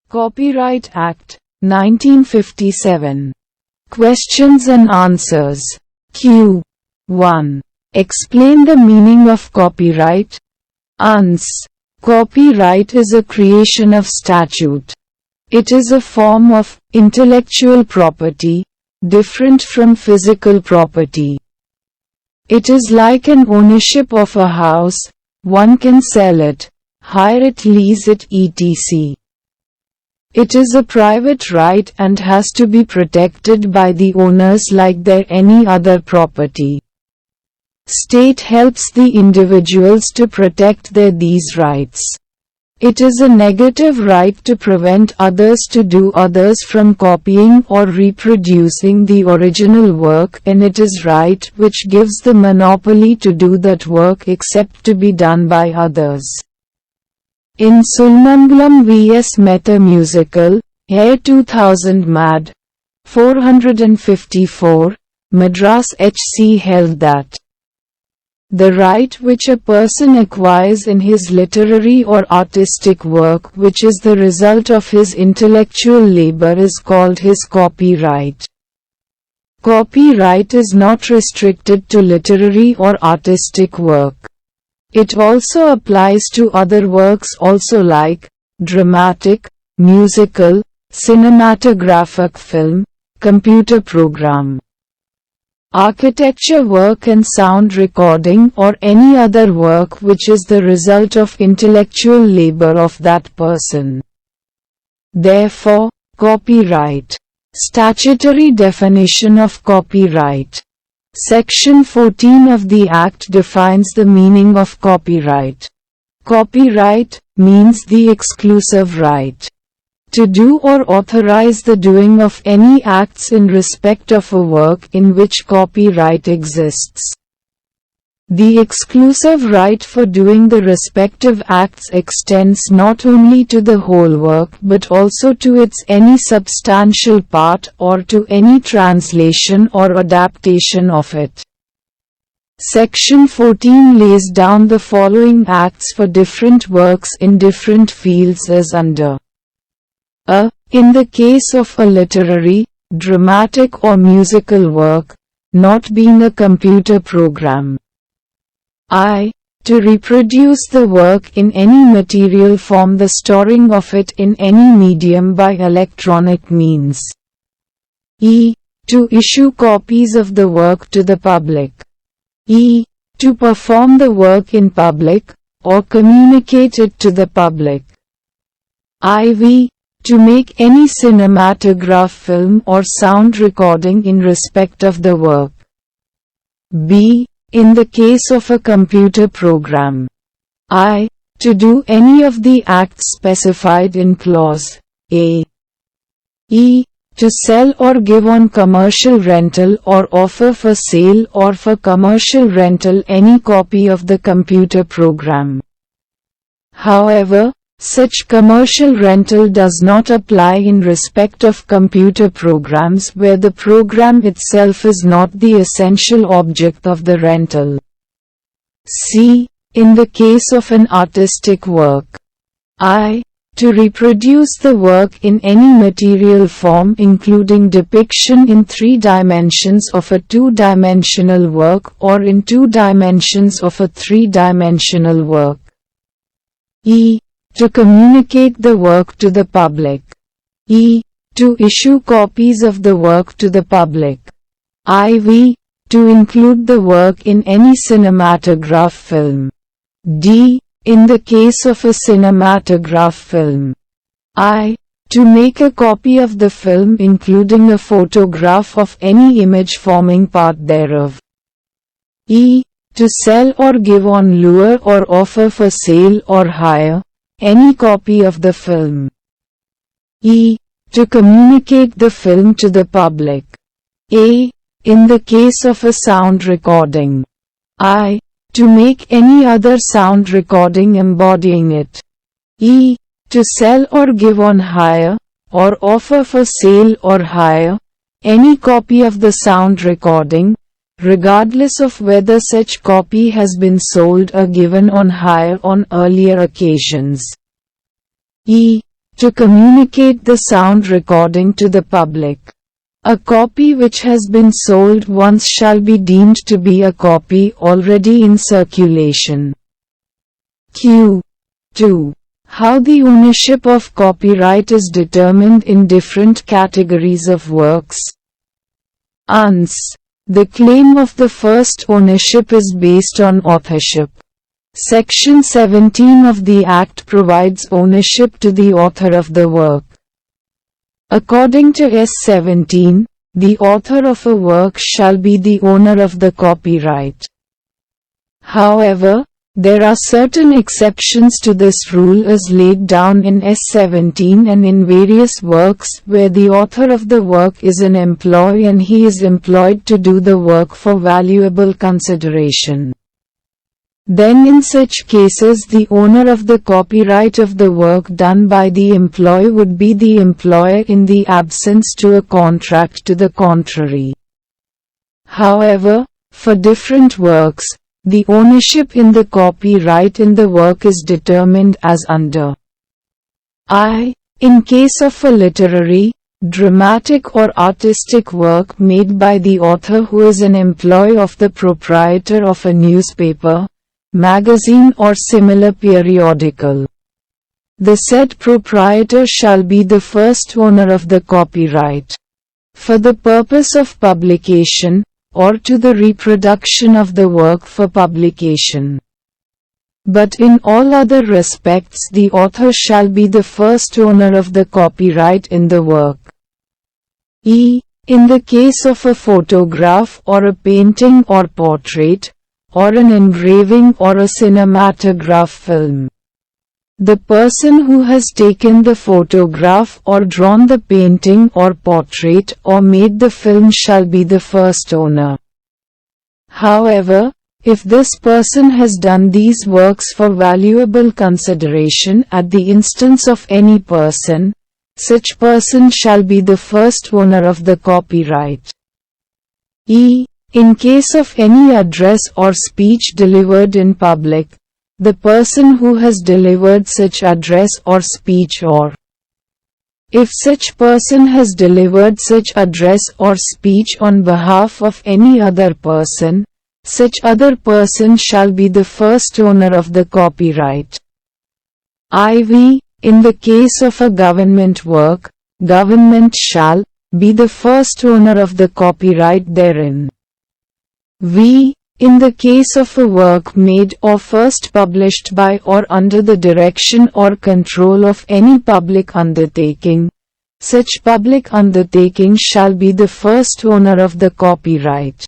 Copyright Act, 1957. Questions and answers. Q. 1. Explain the meaning of copyright. Ans. Copyright is a creation of statute. It is a form of intellectual property, different from physical property. It is like an ownership of a house. One can sell it, hire it, lease it, etc. It is a private right and has to be protected by the owners like their any other property. State helps the individuals to protect these rights. It is a negative right to prevent others to do others from copying or reproducing the original work, and it is right which gives the monopoly to do that work except to be done by others. In Sulmangalam vs Meta Musical, Air 2000 Mad. 454, Madras HC held that the right which a person acquires in his literary or artistic work, which is the result of his intellectual labor, is called his copyright. Copyright is not restricted to literary or artistic work. It also applies to other works also, like dramatic, musical, cinematographic, film, computer program, architecture work and sound recording, or any other work which is the result of intellectual labor of that person. Therefore, copyright. Statutory definition of copyright. Section 14 of the Act defines the meaning of copyright. Copyright means the exclusive right to do or authorize the doing of any acts in respect of a work in which copyright exists. The exclusive right for doing the respective acts extends not only to the whole work but also to its any substantial part or to any translation or adaptation of it. Section 14 lays down the following acts for different works in different fields as under. A. In the case of a literary, dramatic or musical work, not being a computer program. I. To reproduce the work in any material form, the storing of it in any medium by electronic means. E. To issue copies of the work to the public. E. To perform the work in public, or communicate it to the public. IV. To make any cinematograph, film or sound recording in respect of the work. B. In the case of a computer program. I. To do any of the acts specified in clause A. E. To sell or give on commercial rental or offer for sale or for commercial rental any copy of the computer program. However, such commercial rental does not apply in respect of computer programs where the program itself is not the essential object of the rental. C. In the case of an artistic work. I. To reproduce the work in any material form including depiction in 3 dimensions of a 2-dimensional work or in 2 dimensions of a 3-dimensional work. E. To communicate the work to the public. E. To issue copies of the work to the public. IV. To include the work in any cinematograph film. D. In the case of a cinematograph film. I. To make a copy of the film including a photograph of any image forming part thereof. E. To sell or give on lure or offer for sale or hire any copy of the film. E. To communicate the film to the public. A. In the case of a sound recording. I. To make any other sound recording embodying it. E. To sell or give on hire, or offer for sale or hire, any copy of the sound recording, regardless of whether such copy has been sold or given on hire on earlier occasions. E. To communicate the sound recording to the public. A copy which has been sold once shall be deemed to be a copy already in circulation. Q. 2. How the ownership of copyright is determined in different categories of works. Ans. The claim of the first ownership is based on authorship. Section 17 of the Act provides ownership to the author of the work. According to S17, the author of a work shall be the owner of the copyright. However, there are certain exceptions to this rule as laid down in S17 and in various works where the author of the work is an employee and he is employed to do the work for valuable consideration. Then in such cases the owner of the copyright of the work done by the employee would be the employer in the absence to a contract to the contrary. However, for different works, the ownership in the copyright in the work is determined as under. I. In case of a literary, dramatic or artistic work made by the author who is an employee of the proprietor of a newspaper, magazine or similar periodical. The said proprietor shall be the first owner of the copyright. For the purpose of publication, or to the reproduction of the work for publication. But in all other respects the author shall be the first owner of the copyright in the work. E. In the case of a photograph or a painting or portrait, or an engraving or a cinematograph film. The person who has taken the photograph or drawn the painting or portrait or made the film shall be the first owner. However, if this person has done these works for valuable consideration at the instance of any person, such person shall be the first owner of the copyright. E. In case of any address or speech delivered in public, the person who has delivered such address or speech or if such person has delivered such address or speech on behalf of any other person, such other person shall be the first owner of the copyright. IV. In the case of a government work, government shall be the first owner of the copyright therein. V. In the case of a work made or first published by or under the direction or control of any public undertaking, such public undertaking shall be the first owner of the copyright.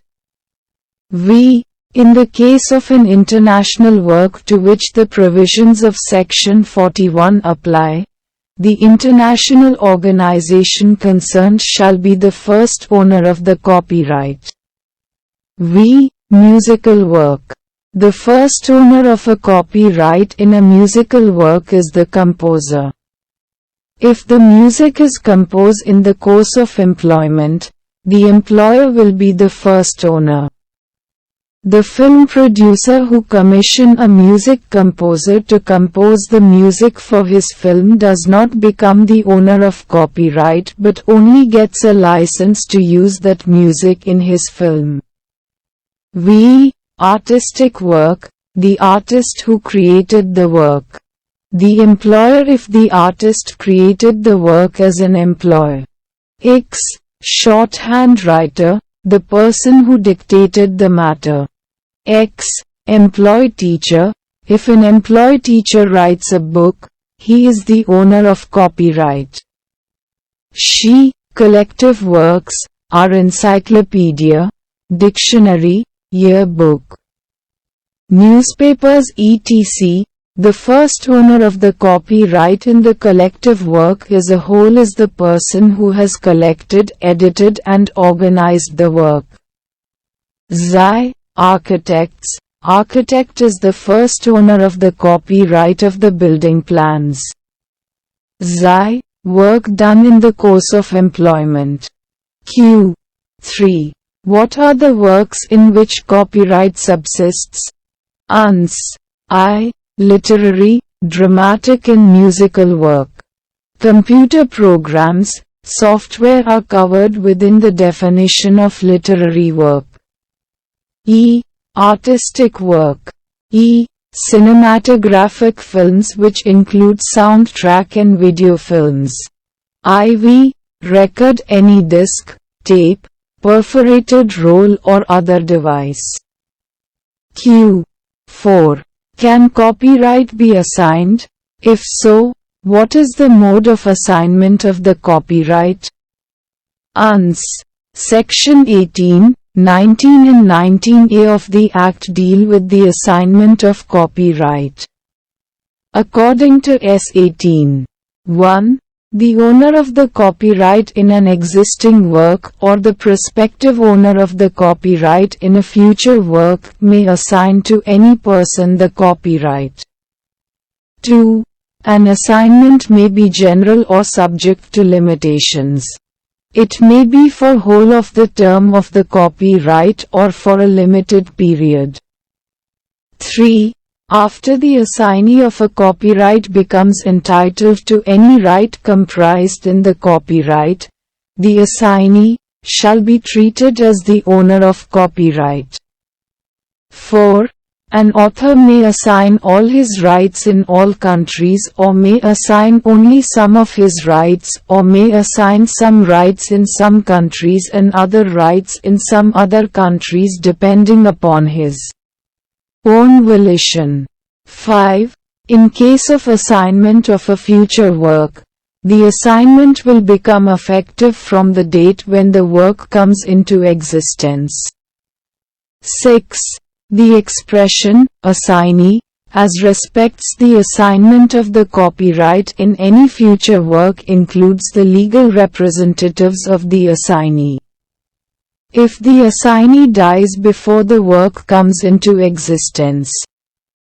V. In the case of an international work to which the provisions of Section 41 apply, the international organization concerned shall be the first owner of the copyright. V. Musical work. The first owner of a copyright in a musical work is the composer. If the music is composed in the course of employment, the employer will be the first owner. The film producer who commissions a music composer to compose the music for his film does not become the owner of copyright but only gets a license to use that music in his film. V. Artistic work. The artist who created the work. The employer if the artist created the work as an employee. X. Shorthand writer. The person who dictated the matter. X. Employed teacher. If an employed teacher writes a book, he is the owner of copyright. She. Collective works, are encyclopedia, dictionary, yearbook, newspapers etc. The first owner of the copyright in the collective work as a whole is the person who has collected, edited and organized the work. Xi. Architects. Architect is the first owner of the copyright of the building plans. Xi. Work done in the course of employment. Q. 3. What are the works in which copyright subsists? Ans. I. Literary, dramatic and musical work. Computer programs, software are covered within the definition of literary work. E. Artistic work. E. Cinematographic films, which include soundtrack and video films. IV. Record, any disc, tape, perforated roll or other device. Q. 4. Can copyright be assigned? If so, what is the mode of assignment of the copyright? Ans. Section 18, 19 and 19A of the Act deal with the assignment of copyright. According to S. 18. 1. The owner of the copyright in an existing work or the prospective owner of the copyright in a future work may assign to any person the copyright. 2. An assignment may be general or subject to limitations. It may be for whole of the term of the copyright or for a limited period. 3. After the assignee of a copyright becomes entitled to any right comprised in the copyright, the assignee shall be treated as the owner of copyright. 4. An author may assign all his rights in all countries or may assign only some of his rights or may assign some rights in some countries and other rights in some other countries depending upon his own volition. 5. In case of assignment of a future work, the assignment will become effective from the date when the work comes into existence. 6. The expression, assignee, as respects the assignment of the copyright in any future work includes the legal representatives of the assignee. If the assignee dies before the work comes into existence,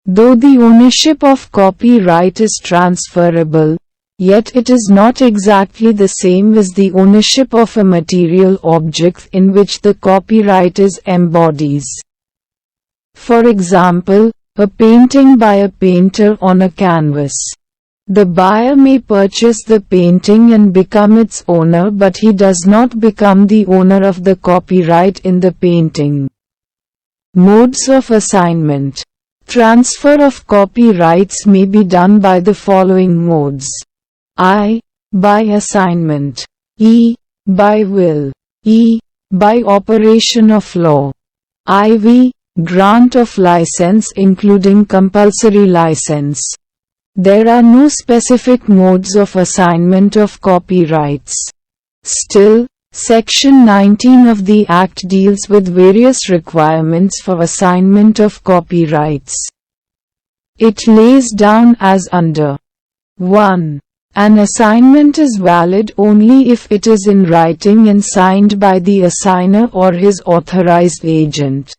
though the ownership of copyright is transferable, yet it is not exactly the same as the ownership of a material object in which the copyright is embodies. For example, a painting by a painter on a canvas. The buyer may purchase the painting and become its owner, but he does not become the owner of the copyright in the painting. Modes of assignment. Transfer of copyrights may be done by the following modes. I. By assignment. E. By will. E. By operation of law. IV. Grant of license including compulsory license. There are no specific modes of assignment of copyrights. Still, Section 19 of the Act deals with various requirements for assignment of copyrights. It lays down as under 1. An assignment is valid only if it is in writing and signed by the assigner or his authorized agent.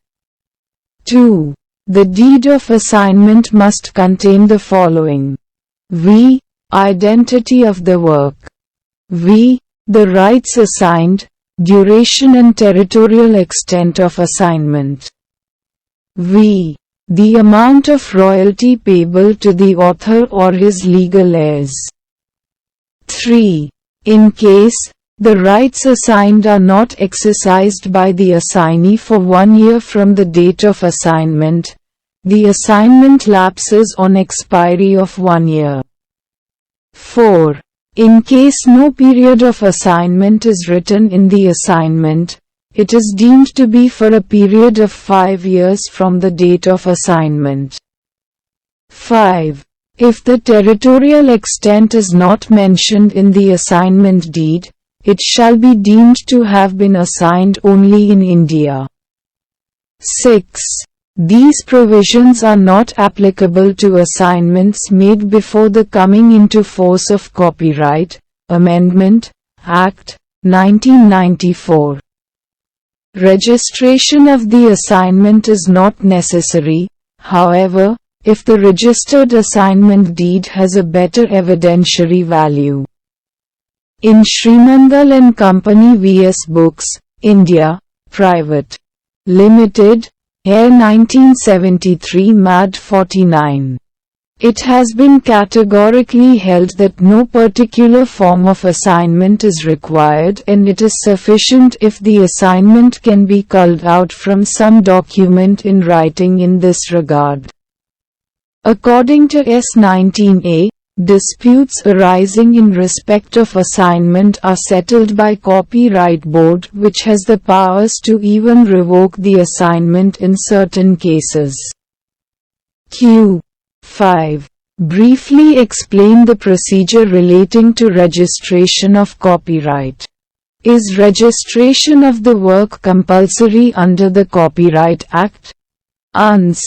2. The deed of assignment must contain the following. V. Identity of the work. V. The rights assigned, duration and territorial extent of assignment. V. The amount of royalty payable to the author or his legal heirs. 3. In case the rights assigned are not exercised by the assignee for 1 year from the date of assignment, the assignment lapses on expiry of 1 year. 4. In case no period of assignment is written in the assignment, it is deemed to be for a period of 5 years from the date of assignment. 5. If the territorial extent is not mentioned in the assignment deed, it shall be deemed to have been assigned only in India. 6. These provisions are not applicable to assignments made before the coming into force of Copyright Amendment Act, 1994. Registration of the assignment is not necessary, however, if the registered assignment deed has a better evidentiary value. In Srimangal and Company vs. Books, India, Private. Limited, Air 1973 Mad 49. It has been categorically held that no particular form of assignment is required, and it is sufficient if the assignment can be culled out from some document in writing in this regard. According to S19A, disputes arising in respect of assignment are settled by Copyright Board, which has the powers to even revoke the assignment in certain cases. Q. 5. Briefly explain the procedure relating to registration of copyright. Is registration of the work compulsory under the Copyright Act? Ans.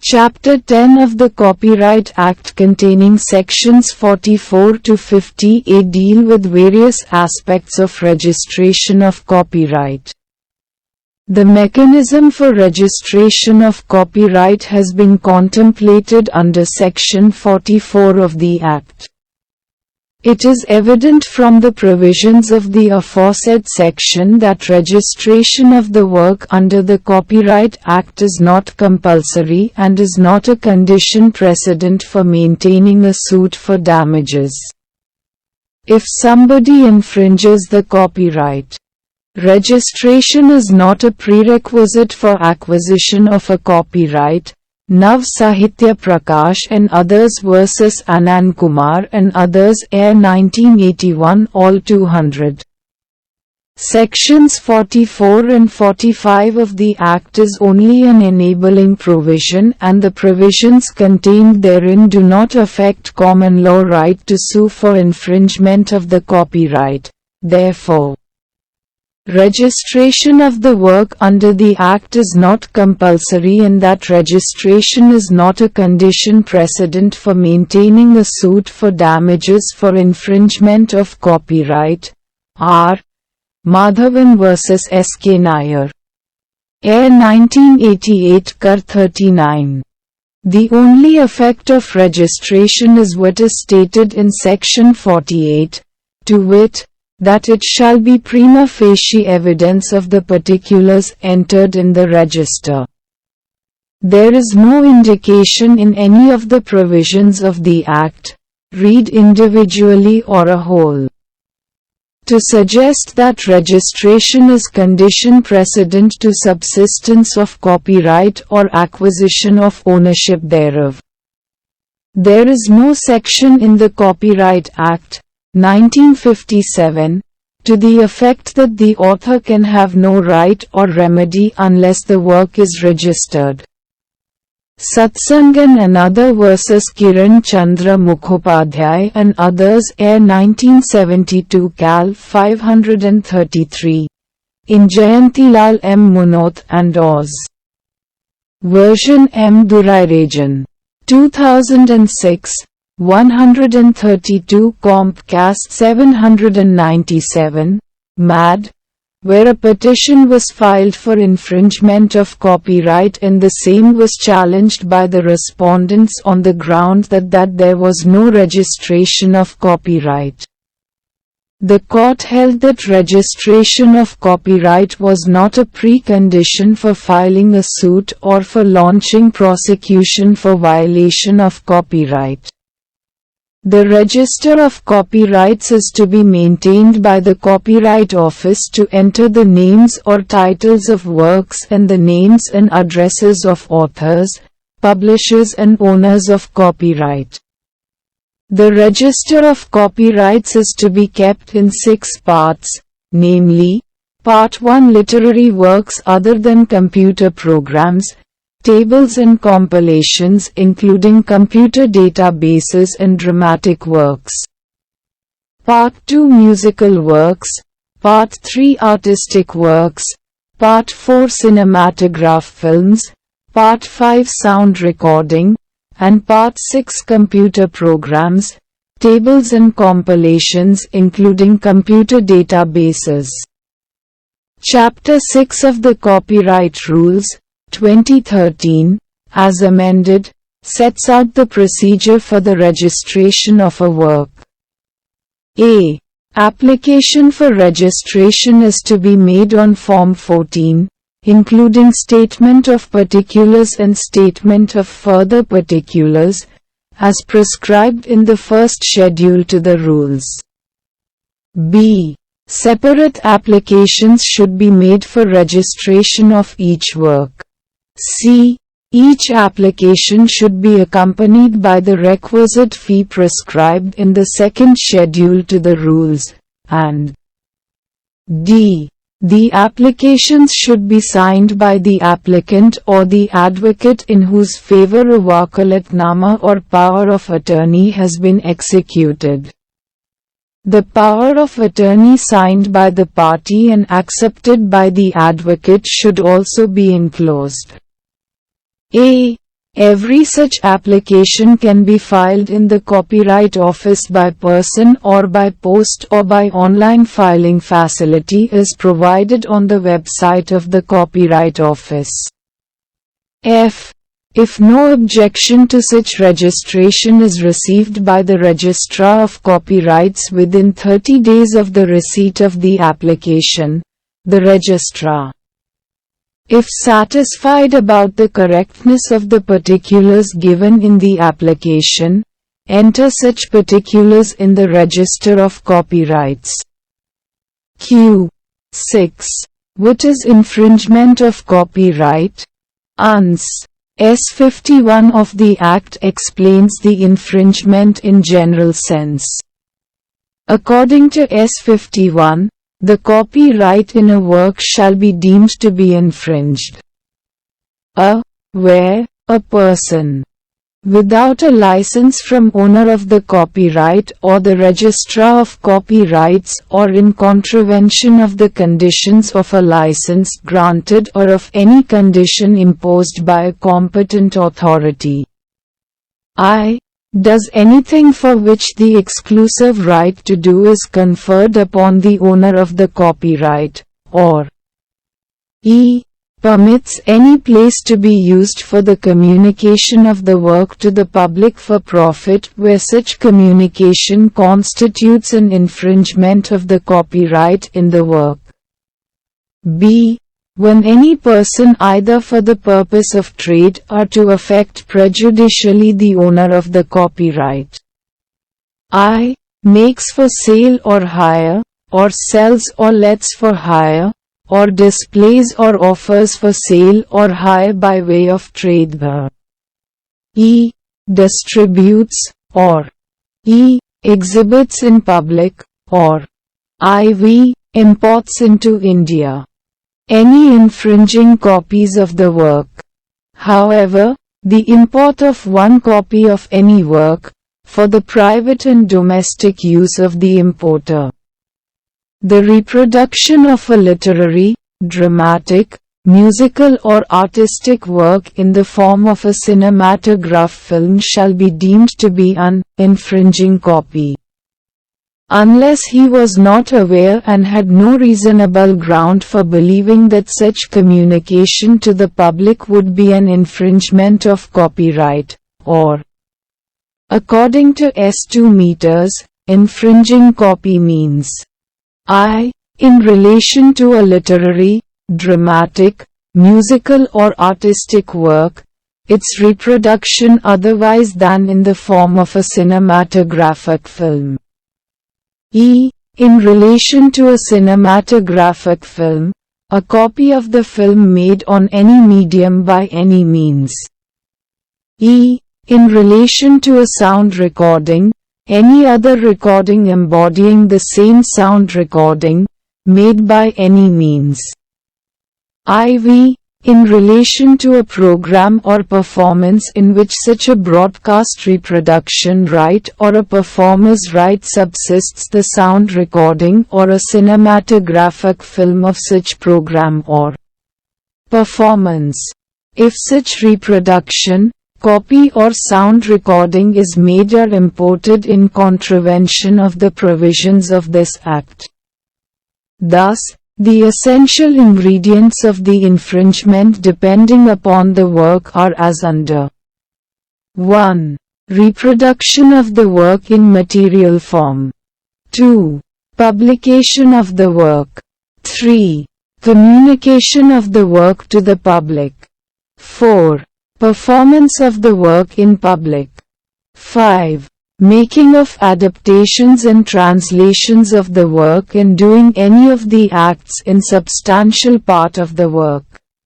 Chapter 10 of the Copyright Act containing sections 44 to 50A deal with various aspects of registration of copyright. The mechanism for registration of copyright has been contemplated under Section 44 of the Act. It is evident from the provisions of the aforesaid section that registration of the work under the Copyright Act is not compulsory and is not a condition precedent for maintaining a suit for damages. If somebody infringes the copyright, registration is not a prerequisite for acquisition of a copyright. Nav Sahitya Prakash and others vs. Anand Kumar and others, Air 1981, all 200. Sections 44 and 45 of the Act is only an enabling provision, and the provisions contained therein do not affect common law right to sue for infringement of the copyright. Therefore, registration of the work under the Act is not compulsory, and that registration is not a condition precedent for maintaining a suit for damages for infringement of copyright. R. Madhavan vs. S.K. Nair. Air 1988 Kar 39. The only effect of registration is what is stated in Section 48, to wit, that it shall be prima facie evidence of the particulars entered in the register. There is no indication in any of the provisions of the Act, read individually or a whole, to suggest that registration is condition precedent to subsistence of copyright or acquisition of ownership thereof. There is no section in the Copyright Act, 1957, to the effect that the author can have no right or remedy unless the work is registered. Satsang and another vs. Kiran Chandra Mukhopadhyay and others, Air 1972 Cal 533. In Jayantilal M. Munoth and Oz. Version M. Durairajan. 2006. 132 Compcast 797, MAD, where a petition was filed for infringement of copyright and the same was challenged by the respondents on the ground that there was no registration of copyright. The court held that registration of copyright was not a precondition for filing a suit or for launching prosecution for violation of copyright. The Register of Copyrights is to be maintained by the Copyright Office to enter the names or titles of works and the names and addresses of authors, publishers and owners of copyright. The Register of Copyrights is to be kept in 6 parts, namely, Part 1 literary works other than computer programs, tables and compilations including computer databases and dramatic works. Part 2 musical works, Part 3 artistic works, Part 4 cinematograph films, Part 5 sound recording, and Part 6 computer programs, tables and compilations including computer databases. Chapter 6 of the Copyright Rules, 2013, as amended, sets out the procedure for the registration of a work. A. Application for registration is to be made on Form 14, including Statement of Particulars and Statement of Further Particulars, as prescribed in the first schedule to the rules. B. Separate applications should be made for registration of each work. C. Each application should be accompanied by the requisite fee prescribed in the second schedule to the rules, and D. The applications should be signed by the applicant or the advocate in whose favor a wakalatnama or power of attorney has been executed. The power of attorney signed by the party and accepted by the advocate should also be enclosed. A. Every such application can be filed in the Copyright Office by person or by post or by online filing facility is provided on the website of the Copyright Office. F. If no objection to such registration is received by the Registrar of Copyrights within 30 days of the receipt of the application, the Registrar, if satisfied about the correctness of the particulars given in the application, enter such particulars in the Register of Copyrights. Q. 6. What is infringement of copyright? Ans. S51 of the Act explains the infringement in general sense. According to S51, the copyright in a work shall be deemed to be infringed where a person, without a license from owner of the copyright or the Registrar of Copyrights or in contravention of the conditions of a license granted or of any condition imposed by a competent authority, I. does anything for which the exclusive right to do is conferred upon the owner of the copyright, or E. permits any place to be used for the communication of the work to the public for profit where such communication constitutes an infringement of the copyright in the work. B. When any person either for the purpose of trade or to affect prejudicially the owner of the copyright, I. makes for sale or hire, or sells or lets for hire, or displays or offers for sale or hire by way of trade the E. distributes, or E. exhibits in public, or IV. imports into India any infringing copies of the work. However, the import of one copy of any work, for the private and domestic use of the importer, the reproduction of a literary, dramatic, musical or artistic work in the form of a cinematograph film shall be deemed to be an infringing copy, unless he was not aware and had no reasonable ground for believing that such communication to the public would be an infringement of copyright, or, according to S2 meters, infringing copy means I. in relation to a literary, dramatic, musical or artistic work, its reproduction otherwise than in the form of a cinematographic film. E. in relation to a cinematographic film, a copy of the film made on any medium by any means. E. in relation to a sound recording, any other recording embodying the same sound recording, made by any means. IV. in relation to a program or performance in which such a broadcast reproduction right or a performer's right subsists the sound recording or a cinematographic film of such program or performance, if such reproduction, copy or sound recording is made or imported in contravention of the provisions of this Act. Thus, the essential ingredients of the infringement depending upon the work are as under. 1. Reproduction of the work in material form. 2. Publication of the work. 3. Communication of the work to the public. 4. Performance of the work in public. 5. Making of adaptations and translations of the work and doing any of the acts in substantial part of the work.